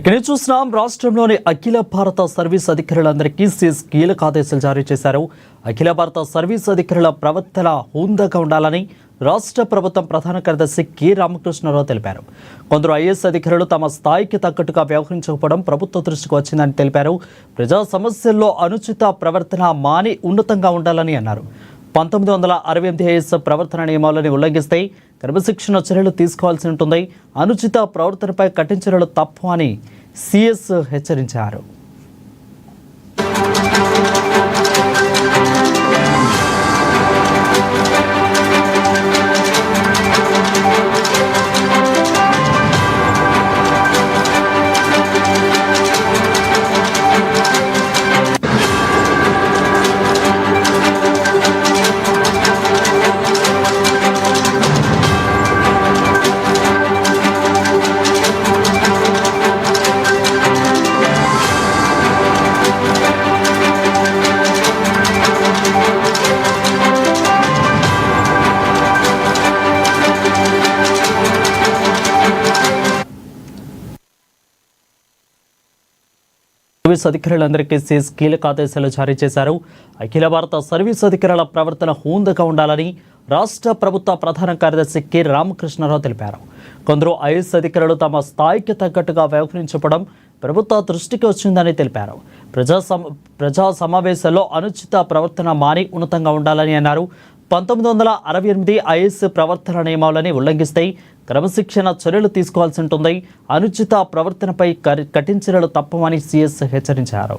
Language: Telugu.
ఇక్కడ చూస్తున్నాం రాష్ట్రంలోని అఖిల భారత సర్వీస్ అధికారులందరికీ సీఎస్ కీలక ఆదేశాలు జారీ చేశారు. అఖిల భారత సర్వీస్ అధికారుల ప్రవర్తన హుందాగా ఉండాలని రాష్ట్ర ప్రభుత్వం ప్రధాన కార్యదర్శి కె రామకృష్ణారావు తెలిపారు. కొందరు ఐఏఎస్ అధికారులు తమ స్థాయికి తగ్గట్టుగా వ్యవహరించకపోవడం ప్రభుత్వ దృష్టికి వచ్చిందని తెలిపారు. ప్రజా సమస్యల్లో అనుచిత ప్రవర్తన మాని ఉన్నతంగా ఉండాలని అన్నారు. 1968 ఐఏఎస్ ప్రవర్తన నియమాలను ఉల్లంఘిస్తే క్రమశిక్షణ చర్యలు తీసుకోవాల్సి ఉంటుంది. అనుచిత ప్రవర్తనపై కఠిన చర్యలు తప్పు అని సీఎస్ హెచ్చరించారు. సర్వీస్ అధికారులందరికీ సీఎస్ కీలక ఆదేశాలు జారీ చేశారు. అఖిల భారత సర్వీస్ అధికారుల ప్రవర్తన హుందాగా ఉండాలని రాష్ట్ర ప్రభుత్వ ప్రధాన కార్యదర్శి కె రామకృష్ణారావు తెలిపారు. కొందరు ఐఏఎస్ అధికారులు తమ స్థాయికి తగ్గట్టుగా వ్యవహరించడం ప్రభుత్వ దృష్టికి వచ్చిందని తెలిపారు. ప్రజా సమావేశాల్లో అనుచిత ప్రవర్తన మాని ఉన్నతంగా ఉండాలని అన్నారు. 1968 ఐఏఎస్ ప్రవర్తన నియమాలని ఉల్లంఘిస్తే క్రమశిక్షణ చర్యలు తీసుకోవాల్సి ఉంటుంది. అనుచిత ప్రవర్తనపై కఠిన చర్యలు తప్పవని సీఎస్ హెచ్చరించారు.